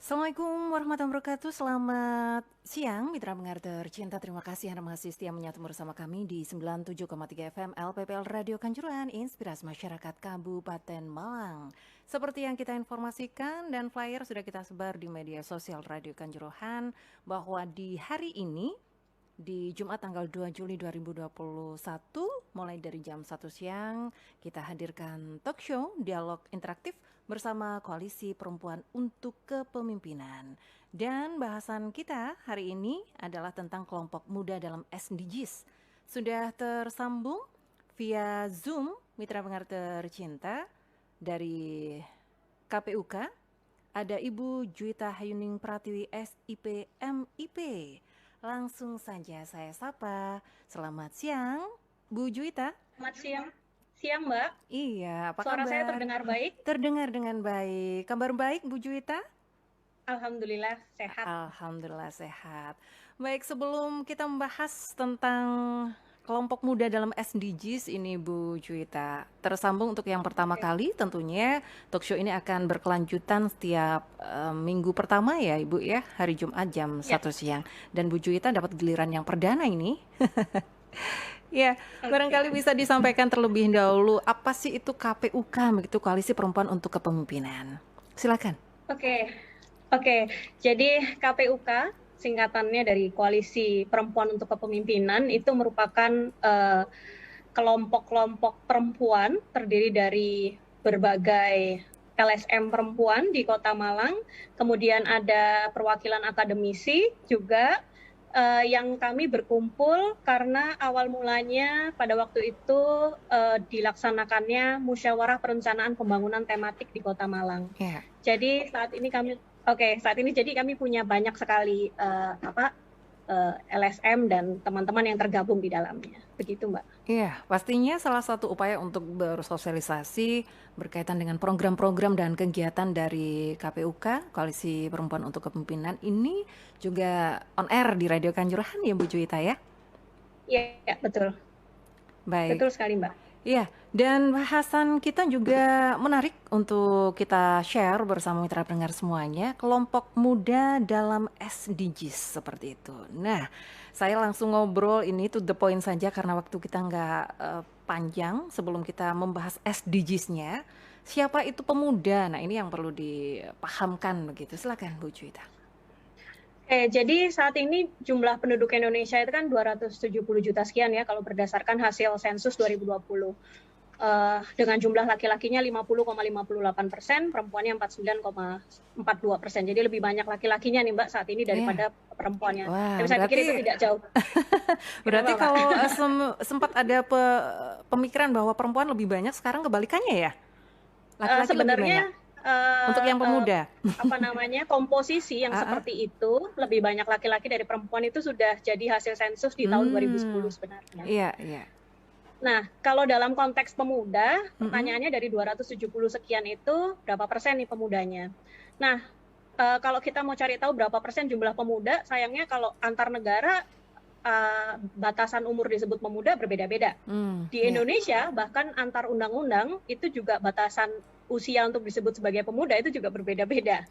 Assalamualaikum warahmatullahi wabarakatuh. Selamat siang, mitra pendengar tercinta. Terima kasih Anda masih setia menyatu bersama kami di 97,3 FM LPPL Radio Kanjuruhan, Inspirasi Masyarakat Kabupaten Malang. Seperti yang kita informasikan dan flyer sudah kita sebar di media sosial Radio Kanjuruhan bahwa di hari ini di Jumat tanggal 2 Juli 2021 mulai dari jam 1 siang kita hadirkan talk show dialog interaktif bersama Koalisi Perempuan untuk Kepemimpinan. Dan bahasan kita hari ini adalah tentang kelompok muda dalam SDGs. Sudah tersambung via Zoom mitra pendengar tercinta dari KPUK ada Ibu Juwita Hayuning Pratiwi SIP MIP. Langsung saja saya sapa. Selamat siang, Bu Juwita. Selamat siang. Siang, Mbak. Iya, apa Suara kabar? saya terdengar baik? Terdengar dengan baik. Kabar baik, Bu Juwita? Alhamdulillah sehat. Alhamdulillah sehat. Baik, sebelum kita membahas tentang kelompok muda dalam SDGs ini Bu Juwita, tersambung untuk yang pertama kali tentunya talk show ini akan berkelanjutan setiap minggu pertama ya Ibu ya, hari Jumat jam 1 siang. Dan Bu Juwita dapat giliran yang perdana ini. Ya, barangkali bisa disampaikan terlebih dahulu apa sih itu KPUK begitu, Koalisi Perempuan untuk Kepemimpinan. Silakan. Oke. Jadi KPUK singkatannya dari Koalisi Perempuan untuk Kepemimpinan itu merupakan kelompok-kelompok perempuan terdiri dari berbagai LSM perempuan di Kota Malang, kemudian ada perwakilan akademisi juga yang kami berkumpul karena awal mulanya pada waktu itu dilaksanakannya musyawarah perencanaan pembangunan tematik di Kota Malang. Ya. Jadi saat ini kami punya banyak sekali LSM dan teman-teman yang tergabung di dalamnya. Begitu, Mbak. Iya, pastinya salah satu upaya untuk bersosialisasi berkaitan dengan program-program dan kegiatan dari KPUK, Koalisi Perempuan untuk Kepemimpinan ini juga on air di Radio Kanjuruhan ya Bu Juwita ya? Iya, betul. Baik. Betul sekali, Mbak. Iya, dan bahasan kita juga menarik untuk kita share bersama mitra pendengar semuanya, kelompok muda dalam SDGs seperti itu. Nah, saya langsung ngobrol ini to the point saja karena waktu kita nggak panjang sebelum kita membahas SDGs-nya. Siapa itu pemuda? Nah, ini yang perlu dipahamkan begitu. Silakan Bu Juwita. Jadi saat ini jumlah penduduk Indonesia itu kan 270 juta sekian ya kalau berdasarkan hasil sensus 2020. Dengan jumlah laki-lakinya 50,58%, perempuannya 49,42%. Jadi lebih banyak laki-lakinya nih Mbak saat ini daripada perempuannya. Wah, Tapi saya pikir itu tidak jauh. berarti Kenapa, Mbak? kalau sempat ada pemikiran bahwa perempuan lebih banyak, sekarang kebalikannya ya? Laki-laki lebih Sebenarnya banyak. Untuk yang pemuda. komposisi yang seperti itu lebih banyak laki-laki dari perempuan itu sudah jadi hasil sensus di tahun 2010 sebenarnya. Iya. Nah, kalau dalam konteks pemuda, pertanyaannya dari 270 sekian itu berapa persen nih pemudanya? Nah, kalau kita mau cari tahu berapa persen jumlah pemuda, sayangnya kalau antar negara batasan umur disebut pemuda berbeda-beda. Di Indonesia bahkan antar undang-undang itu juga batasan usia untuk disebut sebagai pemuda itu juga berbeda-beda.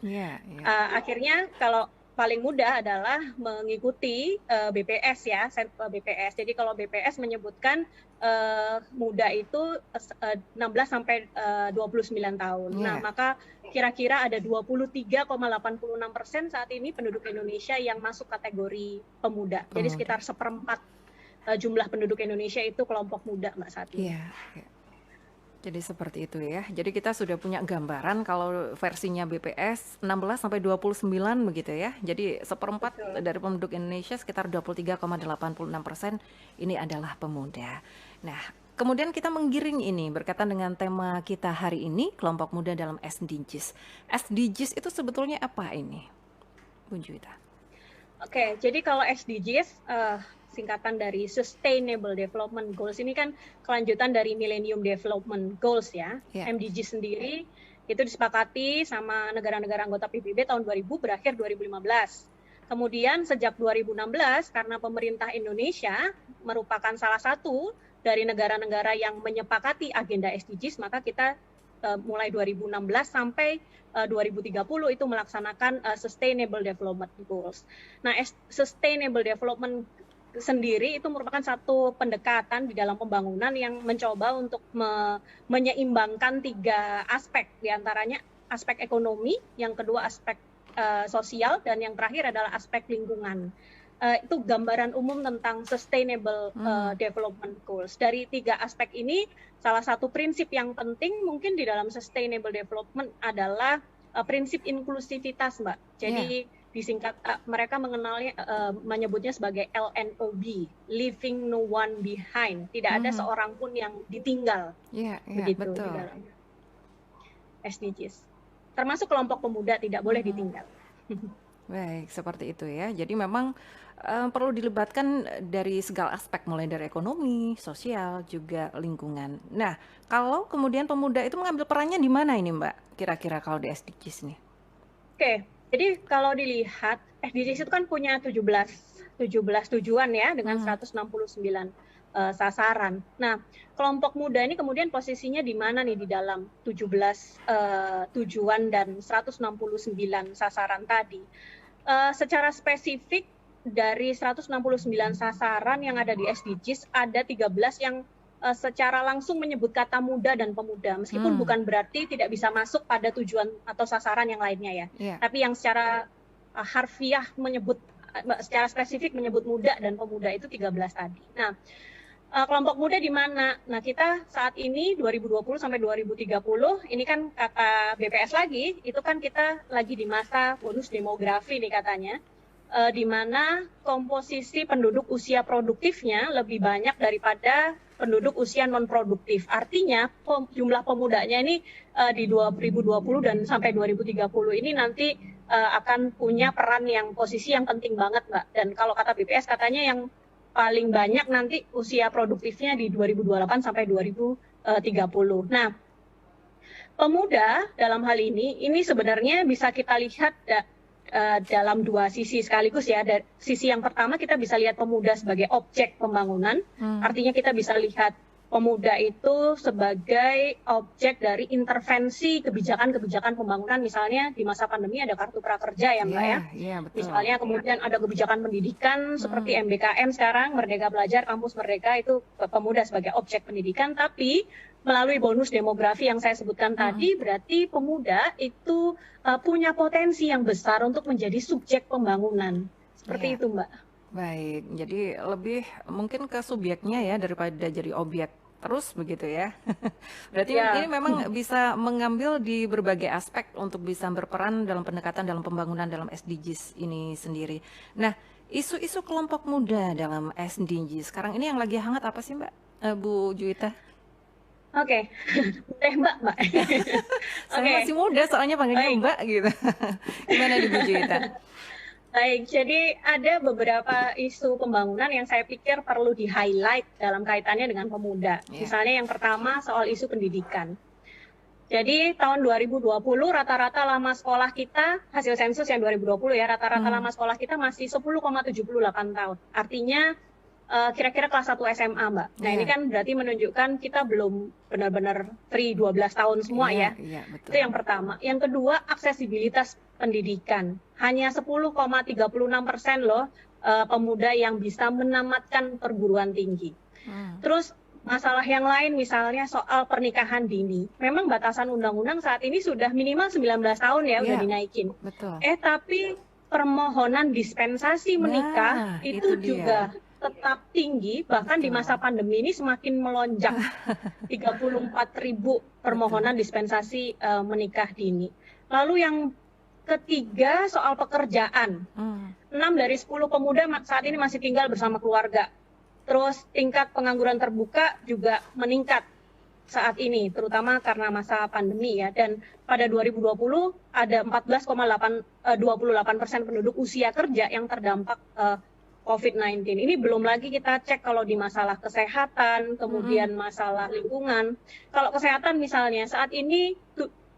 Akhirnya kalau paling mudah adalah mengikuti BPS ya, BPS. Jadi kalau BPS menyebutkan muda itu 16 sampai 29 tahun. Nah, maka kira-kira ada 23,86% saat ini penduduk Indonesia yang masuk kategori pemuda. Jadi sekitar 1/4 jumlah penduduk Indonesia itu kelompok muda Mbak saat ini. Iya. Jadi seperti itu ya. Jadi kita sudah punya gambaran kalau versinya BPS 16 sampai 29 begitu ya. Jadi 1/4 dari penduduk Indonesia sekitar 23,86% ini adalah pemuda. Nah, kemudian kita menggiring ini berkaitan dengan tema kita hari ini, kelompok muda dalam SDGs. SDGs itu sebetulnya apa ini, Bu Juwita? Oke, jadi kalau SDGs singkatan dari Sustainable Development Goals ini kan kelanjutan dari Millennium Development Goals ya. MDG sendiri itu disepakati sama negara-negara anggota PBB tahun 2000 berakhir 2015. Kemudian sejak 2016 karena pemerintah Indonesia merupakan salah satu dari negara-negara yang menyepakati agenda SDGs, maka kita mulai 2016 sampai 2030 itu melaksanakan Sustainable Development Goals. Nah, Sustainable Development sendiri itu merupakan satu pendekatan di dalam pembangunan yang mencoba untuk menyeimbangkan 3 aspek, diantaranya aspek ekonomi, yang kedua aspek sosial, dan yang terakhir adalah aspek lingkungan. Itu gambaran umum tentang Sustainable Development Goals. Dari 3 aspek ini, salah satu prinsip yang penting mungkin di dalam Sustainable Development adalah prinsip inklusivitas, Mbak. Jadi disingkat mereka mengenalnya menyebutnya sebagai LNOB, Leaving No One Behind. Tidak ada seorang pun yang ditinggal. Begitu betul. di dalam SDGs. Termasuk kelompok pemuda tidak boleh ditinggal. Baik, seperti itu ya. Jadi memang perlu dilibatkan dari segala aspek, mulai dari ekonomi, sosial, juga lingkungan. Nah, kalau kemudian pemuda itu mengambil perannya di mana ini, Mbak? Kira-kira kalau di SDGs nih? Oke, jadi kalau dilihat SDGs itu kan punya 17 tujuan ya, dengan 169 sasaran. Nah, kelompok muda ini kemudian posisinya di mana nih di dalam 17 tujuan dan 169 sasaran tadi? Secara spesifik dari 169 sasaran yang ada di SDGs, ada 13 yang secara langsung menyebut kata muda dan pemuda, meskipun bukan berarti tidak bisa masuk pada tujuan atau sasaran yang lainnya ya. Tapi yang secara harfiah menyebut, secara spesifik menyebut muda dan pemuda itu 13 tadi. Nah, kelompok muda di mana? Nah, kita saat ini 2020 sampai 2030, ini kan kata BPS lagi, itu kan kita lagi di masa bonus demografi nih katanya, di mana komposisi penduduk usia produktifnya lebih banyak daripada penduduk usia non-produktif. Artinya jumlah pemudanya ini di 2020 dan sampai 2030 ini nanti akan punya peran yang posisi yang penting banget, Mbak. Dan kalau kata BPS katanya yang paling banyak nanti usia produktifnya di 2028 sampai 2030. Nah, pemuda dalam hal ini sebenarnya bisa kita lihat dalam 2 sisi sekaligus ya. Dari sisi yang pertama kita bisa lihat pemuda sebagai objek pembangunan, artinya kita bisa lihat pemuda itu sebagai objek dari intervensi kebijakan-kebijakan pembangunan, misalnya di masa pandemi ada kartu prakerja ya Mbak ya. Betul. Misalnya kemudian ada kebijakan pendidikan seperti MBKM sekarang, Merdeka Belajar, Kampus Merdeka, itu pemuda sebagai objek pendidikan, tapi melalui bonus demografi yang saya sebutkan tadi, berarti pemuda itu punya potensi yang besar untuk menjadi subjek pembangunan. Seperti itu, Mbak. Baik, jadi lebih mungkin ke subjeknya ya daripada jadi objek terus begitu ya. Berarti ini memang bisa mengambil di berbagai aspek untuk bisa berperan dalam pendekatan dalam pembangunan dalam SDGs ini sendiri. Nah, isu-isu kelompok muda dalam SDGs sekarang ini yang lagi hangat apa sih Mbak, Bu Juwita? Oke, Mbak. Saya masih muda soalnya panggilnya Mbak gitu. Gimana di Bu Juwita? Baik, jadi ada beberapa isu pembangunan yang saya pikir perlu di-highlight dalam kaitannya dengan pemuda. Misalnya yang pertama soal isu pendidikan. Jadi tahun 2020 rata-rata lama sekolah kita, hasil sensus yang 2020 ya, rata-rata lama sekolah kita masih 10,78 tahun. Artinya kira-kira kelas 1 SMA, Mbak. Nah, ini kan berarti menunjukkan kita belum benar-benar free 12 tahun semua ya. Betul. Itu yang pertama. Yang kedua, aksesibilitas pendidikan. Hanya 10,36% loh pemuda yang bisa menamatkan perguruan tinggi. Terus masalah yang lain misalnya soal pernikahan dini. Memang batasan undang-undang saat ini sudah minimal 19 tahun ya, udah dinaikin. Betul. Tapi permohonan dispensasi menikah itu juga tetap tinggi, bahkan di masa pandemi ini semakin melonjak. 34.000 permohonan dispensasi menikah dini. Lalu yang ketiga soal pekerjaan. 6 dari 10 pemuda saat ini masih tinggal bersama keluarga. Terus tingkat pengangguran terbuka juga meningkat saat ini, terutama karena masa pandemi ya. Dan pada 2020 ada 14,28% penduduk usia kerja yang terdampak COVID-19. Ini belum lagi kita cek kalau di masalah kesehatan, kemudian masalah lingkungan. Kalau kesehatan misalnya, saat ini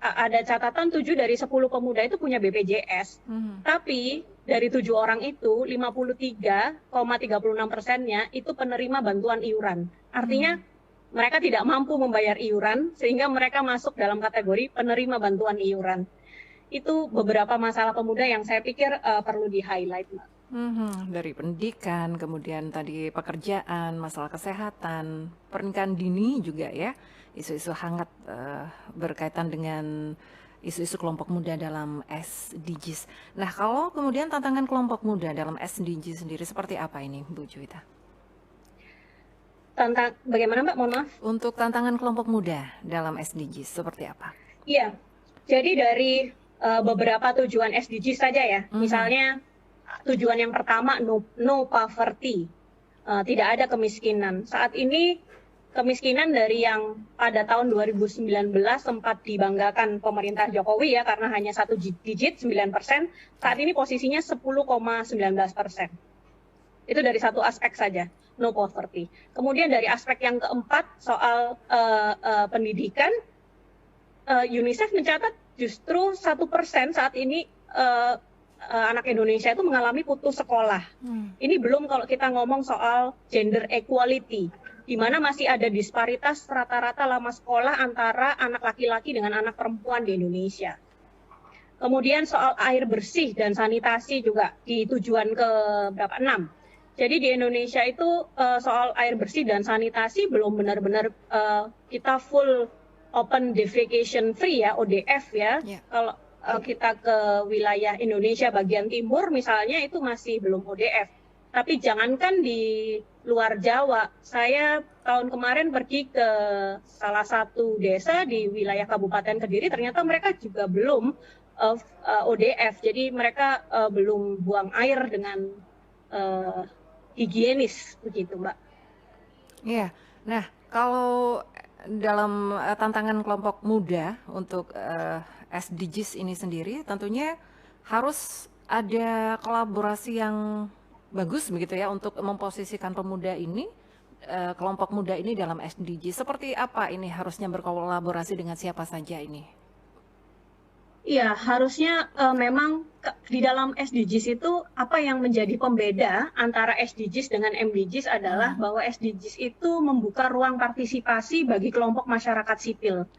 ada catatan 7 dari 10 pemuda itu punya BPJS. Tapi dari 7 orang itu, 53,36%-nya itu penerima bantuan iuran. Artinya mereka tidak mampu membayar iuran sehingga mereka masuk dalam kategori penerima bantuan iuran. Itu beberapa masalah pemuda yang saya pikir perlu di-highlight, Mbak. Dari pendidikan, kemudian tadi pekerjaan, masalah kesehatan, pernikahan dini juga ya, isu-isu hangat berkaitan dengan isu-isu kelompok muda dalam SDGs. Nah, kalau kemudian tantangan kelompok muda dalam SDGs sendiri seperti apa ini, Bu Juwita? Bagaimana, Mbak? Mohon maaf. Untuk tantangan kelompok muda dalam SDGs seperti apa? Iya, jadi dari beberapa tujuan SDGs saja ya, misalnya tujuan yang pertama no poverty, tidak ada kemiskinan. Saat ini kemiskinan dari yang pada tahun 2019 sempat dibanggakan pemerintah Jokowi ya karena hanya 1 digit 9%, saat ini posisinya 10,19%. Itu dari satu aspek saja, no poverty. Kemudian dari aspek yang keempat soal pendidikan, UNICEF mencatat justru 1% saat ini anak Indonesia itu mengalami putus sekolah. Ini belum kalau kita ngomong soal gender equality, di mana masih ada disparitas rata-rata lama sekolah antara anak laki-laki dengan anak perempuan di Indonesia. Kemudian soal air bersih dan sanitasi juga di tujuan ke berapa? 6. Jadi di Indonesia itu soal air bersih dan sanitasi belum benar-benar kita full open defecation free ya, ODF ya. Kalau kita ke wilayah Indonesia bagian timur misalnya itu masih belum ODF. Tapi jangankan di luar Jawa, saya tahun kemarin pergi ke salah satu desa di wilayah Kabupaten Kediri, ternyata mereka juga belum ODF. Jadi mereka belum buang air dengan higienis begitu, Mbak. Iya. Nah, kalau dalam tantangan kelompok muda untuk SDGs ini sendiri tentunya harus ada kolaborasi yang bagus begitu ya untuk memposisikan pemuda ini, kelompok muda ini dalam SDGs. Seperti apa ini harusnya berkolaborasi dengan siapa saja ini? Iya, harusnya memang di dalam SDGs itu apa yang menjadi pembeda antara SDGs dengan MDGs adalah bahwa SDGs itu membuka ruang partisipasi bagi kelompok masyarakat sipil.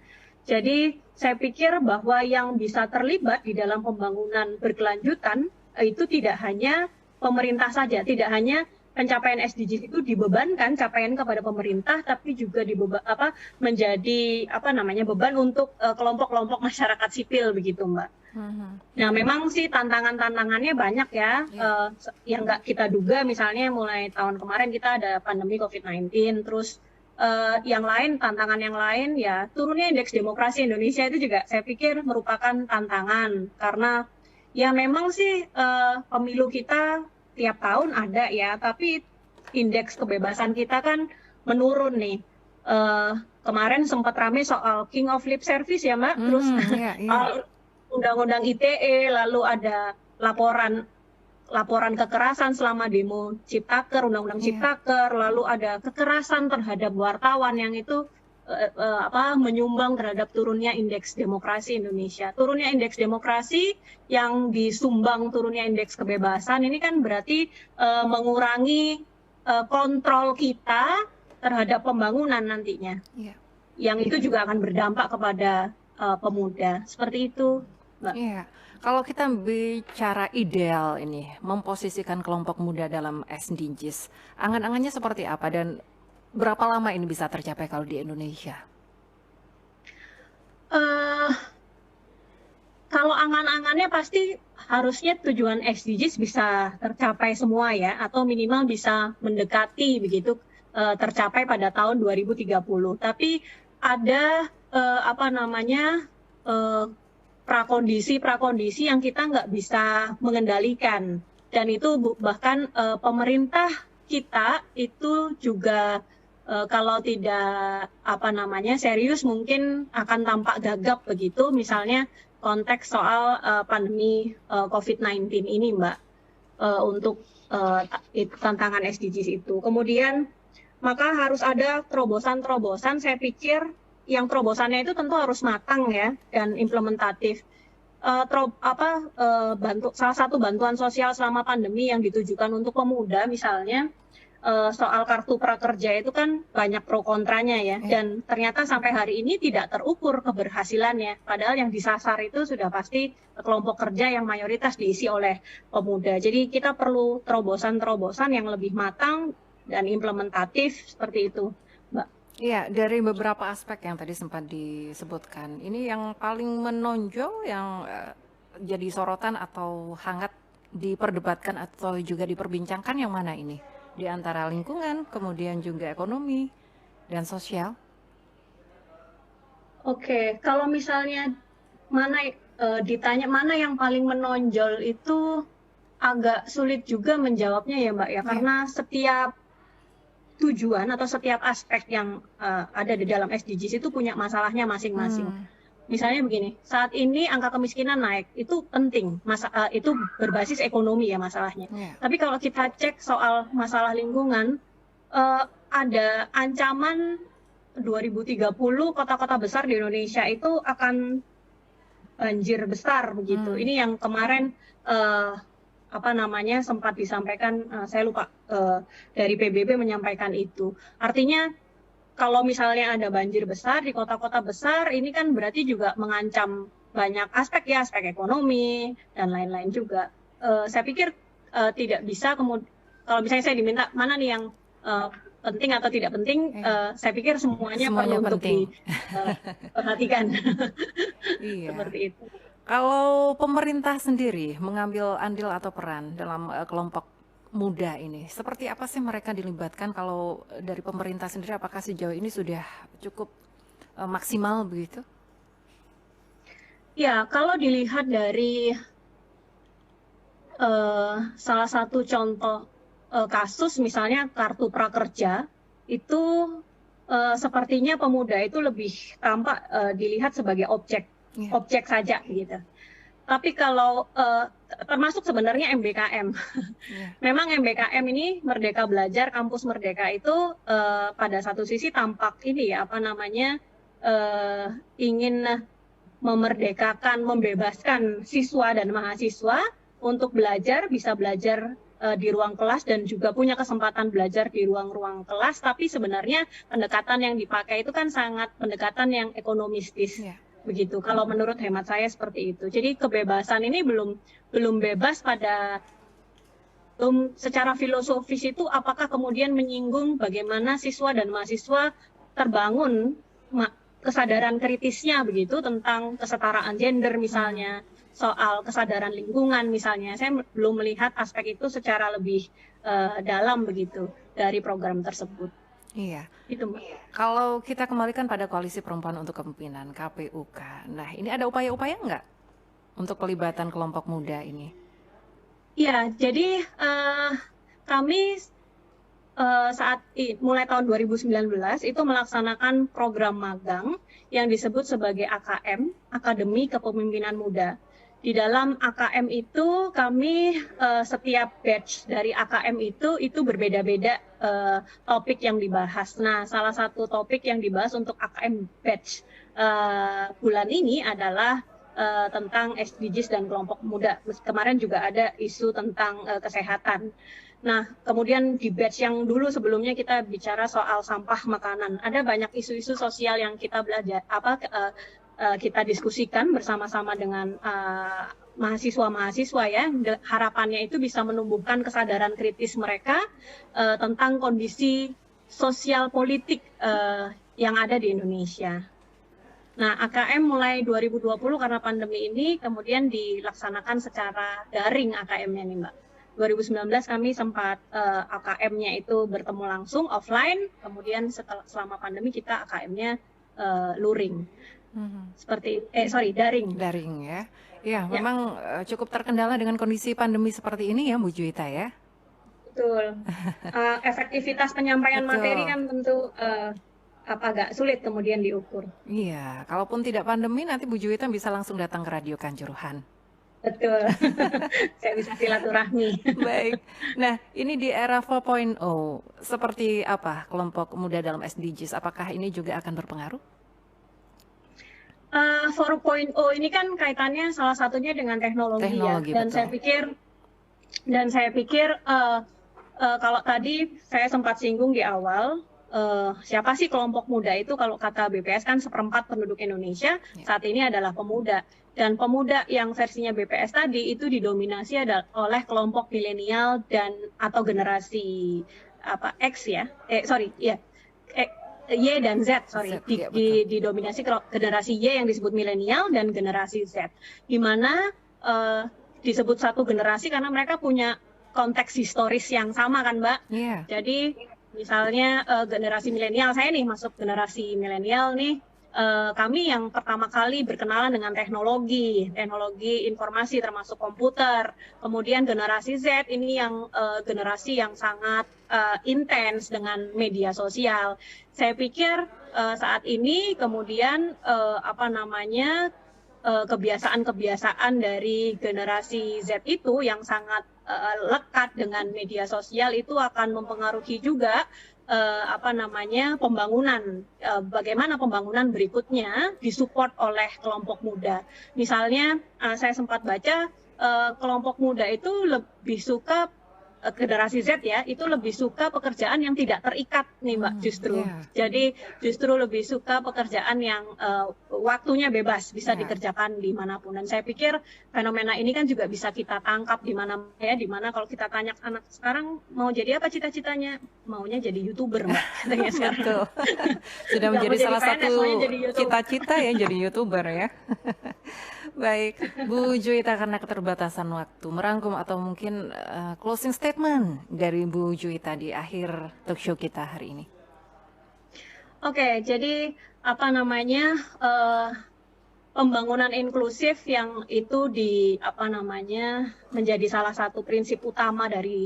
Jadi saya pikir bahwa yang bisa terlibat di dalam pembangunan berkelanjutan itu tidak hanya pemerintah saja, tidak hanya pencapaian SDGs itu dibebankan capaian kepada pemerintah, tapi juga menjadi beban untuk kelompok-kelompok masyarakat sipil begitu, Mbak. Nah, memang sih tantangannya banyak ya, yang nggak kita duga. Misalnya mulai tahun kemarin kita ada pandemi COVID-19, terus tantangan yang lain ya turunnya indeks demokrasi Indonesia itu juga saya pikir merupakan tantangan karena ya memang sih pemilu kita tiap tahun ada ya, tapi indeks kebebasan kita kan menurun nih. Kemarin sempat rame soal King of Lip Service ya, Mbak. Terus Undang-Undang ITE, lalu ada laporan kekerasan selama demo Ciptaker, Undang-Undang Ciptaker, lalu ada kekerasan terhadap wartawan yang itu menyumbang terhadap turunnya indeks demokrasi Indonesia. Turunnya indeks demokrasi yang disumbang turunnya indeks kebebasan ini kan berarti mengurangi kontrol kita terhadap pembangunan nantinya. Yang itu juga akan berdampak kepada pemuda. Seperti itu, Mbak. Kalau kita bicara ideal ini, memposisikan kelompok muda dalam SDGs, angan-angannya seperti apa dan berapa lama ini bisa tercapai kalau di Indonesia? Kalau angan-angannya pasti harusnya tujuan SDGs bisa tercapai semua ya, atau minimal bisa mendekati begitu tercapai pada tahun 2030. Tapi ada prakondisi yang kita nggak bisa mengendalikan, dan itu bahkan pemerintah kita itu juga kalau tidak serius mungkin akan tampak gagap begitu, misalnya konteks soal pandemi COVID-19 ini, Mbak, untuk tantangan SDGs itu. Kemudian maka harus ada terobosan-terobosan, saya pikir yang terobosannya itu tentu harus matang ya dan implementatif. Salah satu bantuan sosial selama pandemi yang ditujukan untuk pemuda misalnya soal kartu prakerja itu kan banyak pro kontranya ya, dan ternyata sampai hari ini tidak terukur keberhasilannya. Padahal yang disasar itu sudah pasti kelompok kerja yang mayoritas diisi oleh pemuda. Jadi kita perlu terobosan-terobosan yang lebih matang dan implementatif seperti itu, Mbak. Iya, dari beberapa aspek yang tadi sempat disebutkan, ini yang paling menonjol yang jadi sorotan atau hangat diperdebatkan atau juga diperbincangkan yang mana ini? Di antara lingkungan, kemudian juga ekonomi dan sosial. Oke, kalau misalnya ditanya mana yang paling menonjol itu agak sulit juga menjawabnya ya Mbak ya, karena setiap tujuan atau setiap aspek yang ada di dalam SDGs itu punya masalahnya masing-masing. Misalnya begini, saat ini angka kemiskinan naik, itu penting, itu berbasis ekonomi ya masalahnya. Tapi kalau kita cek soal masalah lingkungan, ada ancaman 2030 kota-kota besar di Indonesia itu akan banjir besar begitu. Ini yang kemarin sempat disampaikan, saya lupa, dari PBB menyampaikan itu. Artinya kalau misalnya ada banjir besar di kota-kota besar, ini kan berarti juga mengancam banyak aspek ya, aspek ekonomi dan lain-lain juga. Saya pikir tidak bisa kalau misalnya saya diminta mana nih yang penting atau tidak penting, saya pikir semuanya perlu penting. Untuk diperhatikan. Iya. Seperti itu. Kalau pemerintah sendiri mengambil andil atau peran dalam kelompok muda ini, seperti apa sih mereka dilibatkan? Kalau dari pemerintah sendiri, apakah sejauh ini sudah cukup maksimal begitu? Ya, kalau dilihat dari salah satu contoh kasus, misalnya kartu prakerja, itu sepertinya pemuda itu lebih tampak dilihat sebagai objek saja gitu. Tapi kalau termasuk sebenarnya MBKM, memang MBKM ini Merdeka Belajar, Kampus Merdeka itu pada satu sisi tampak ini ya ingin memerdekakan, membebaskan siswa dan mahasiswa untuk bisa belajar di ruang kelas dan juga punya kesempatan belajar di ruang-ruang kelas. Tapi sebenarnya pendekatan yang dipakai itu kan sangat pendekatan yang ekonomistis. Begitu, kalau menurut hemat saya seperti itu. Jadi kebebasan ini belum bebas secara filosofis itu apakah kemudian menyinggung bagaimana siswa dan mahasiswa terbangun kesadaran kritisnya begitu tentang kesetaraan gender misalnya, soal kesadaran lingkungan misalnya. Saya belum melihat aspek itu secara lebih dalam begitu dari program tersebut. Iya. Itu, kalau kita kembalikan pada Koalisi Perempuan untuk Kepemimpinan KPUK, nah ini ada upaya-upaya nggak untuk pelibatan kelompok muda ini? Iya, jadi kami mulai tahun 2019 itu melaksanakan program magang yang disebut sebagai AKM, Akademi Kepemimpinan Muda. Di dalam AKM itu kami setiap batch dari AKM itu berbeda-beda topik yang dibahas. Nah, salah satu topik yang dibahas untuk AKM batch bulan ini adalah tentang SDGs dan kelompok muda. Kemarin juga ada isu tentang kesehatan. Nah, kemudian di batch yang dulu sebelumnya kita bicara soal sampah makanan. Ada banyak isu-isu sosial yang kita kita diskusikan bersama-sama dengan mahasiswa-mahasiswa ya. Harapannya itu bisa menumbuhkan kesadaran kritis mereka tentang kondisi sosial politik yang ada di Indonesia. Nah, AKM mulai 2020 karena pandemi ini kemudian dilaksanakan secara daring AKM-nya nih Mbak. 2019 kami sempat AKM-nya itu bertemu langsung offline, kemudian selama pandemi kita AKM-nya luring. Daring. Daring ya. Ya, memang cukup terkendala dengan kondisi pandemi seperti ini ya, Bu Juwita ya. Betul. Efektivitas penyampaian materi kan tentu agak sulit kemudian diukur. Iya, kalaupun tidak pandemi nanti Bu Juwita bisa langsung datang ke Radio Kanjuruhan. Betul. Saya bisa silaturahmi. Baik. Nah, ini di era 4.0, seperti apa kelompok muda dalam SDGs? Apakah ini juga akan berpengaruh? 4.0 ini kan kaitannya salah satunya dengan teknologi ya. Dan betul. saya pikir Kalau tadi saya sempat singgung di awal, siapa sih kelompok muda itu? Kalau kata BPS kan seperempat penduduk Indonesia saat ini adalah pemuda. Dan pemuda yang versinya BPS tadi itu didominasi oleh kelompok milenial dan atau generasi apa X ya, Y dan Z, sorry, Z, ya, betul. didominasi generasi Y yang disebut milenial dan generasi Z, di mana disebut satu generasi karena mereka punya konteks historis yang sama kan, Mbak. Iya. Jadi misalnya generasi milenial, saya nih masuk generasi milenial nih, kami yang pertama kali berkenalan dengan teknologi informasi termasuk komputer. Kemudian generasi Z ini yang generasi yang sangat intens dengan media sosial. Saya pikir saat ini kemudian kebiasaan-kebiasaan dari generasi Z itu yang sangat lekat dengan media sosial itu akan mempengaruhi juga pembangunan, bagaimana pembangunan berikutnya disupport oleh kelompok muda. Misalnya saya sempat baca kelompok muda itu lebih suka generasi Z ya, itu lebih suka pekerjaan yang tidak terikat nih Mbak justru. Jadi justru lebih suka pekerjaan yang waktunya bebas, bisa dikerjakan dimanapun. Dan saya pikir fenomena ini kan juga bisa kita tangkap di mana ya, di mana kalau kita tanya anak sekarang mau jadi apa cita-citanya, maunya jadi YouTuber Mbak. Betul. Sudah menjadi salah satu cita-cita ya jadi YouTuber ya. Baik, Bu Juwita, karena keterbatasan waktu, merangkum atau mungkin closing statement dari Bu Juwita di akhir talk show kita hari ini. Oke, jadi pembangunan inklusif yang itu menjadi salah satu prinsip utama dari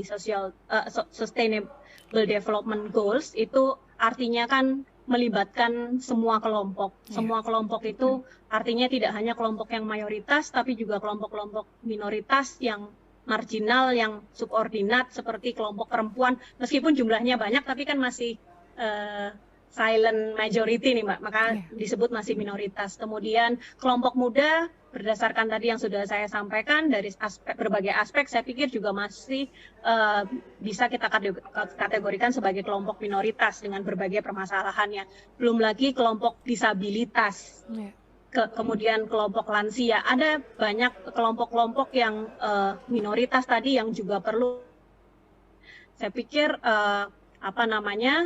Sustainable Development Goals, itu artinya kan melibatkan semua kelompok. Semua kelompok itu artinya tidak hanya kelompok yang mayoritas, tapi juga kelompok-kelompok minoritas yang marginal, yang subordinat, seperti kelompok perempuan. Meskipun jumlahnya banyak, tapi kan masih silent majority nih Mbak, maka disebut masih minoritas. Kemudian kelompok muda, berdasarkan tadi yang sudah saya sampaikan dari berbagai aspek, saya pikir juga masih bisa kita kategorikan sebagai kelompok minoritas dengan berbagai permasalahannya. Belum lagi kelompok disabilitas, kemudian kelompok lansia. Ada banyak kelompok-kelompok yang minoritas tadi yang juga perlu, saya pikir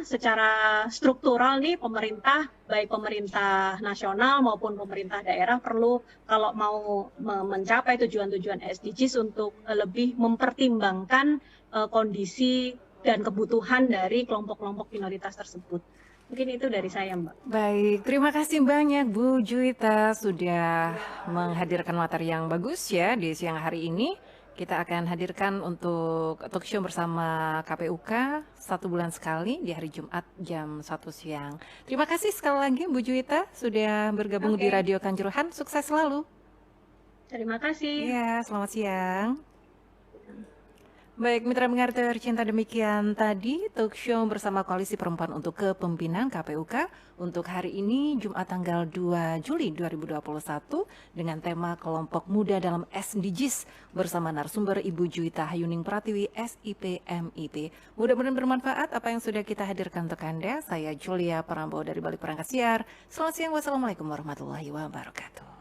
secara struktural nih pemerintah, baik pemerintah nasional maupun pemerintah daerah perlu kalau mau mencapai tujuan-tujuan SDGs untuk lebih mempertimbangkan kondisi dan kebutuhan dari kelompok-kelompok minoritas tersebut. Mungkin itu dari saya, Mbak. Baik, terima kasih banyak Bu Juwita sudah menghadirkan materi yang bagus ya di siang hari ini. Kita akan hadirkan untuk talk show bersama KPUK 1 bulan sekali di hari Jumat jam 1 siang. Terima kasih sekali lagi Bu Juwita sudah bergabung di Radio Kanjuruhan. Sukses selalu. Terima kasih. Ya, selamat siang. Baik, mitra pendengar tercinta, demikian tadi talk show bersama Koalisi Perempuan untuk Kepemimpinan KPUK untuk hari ini Jumat tanggal 2 Juli 2021 dengan tema Kelompok Muda dalam SDGs bersama narasumber Ibu Juwita Hayuning Pratiwi, SIP MIP. Mudah-mudahan bermanfaat apa yang sudah kita hadirkan untuk Anda. Saya Julia Parambo dari Balik Perangkat Siar. Selamat siang, wassalamualaikum warahmatullahi wabarakatuh.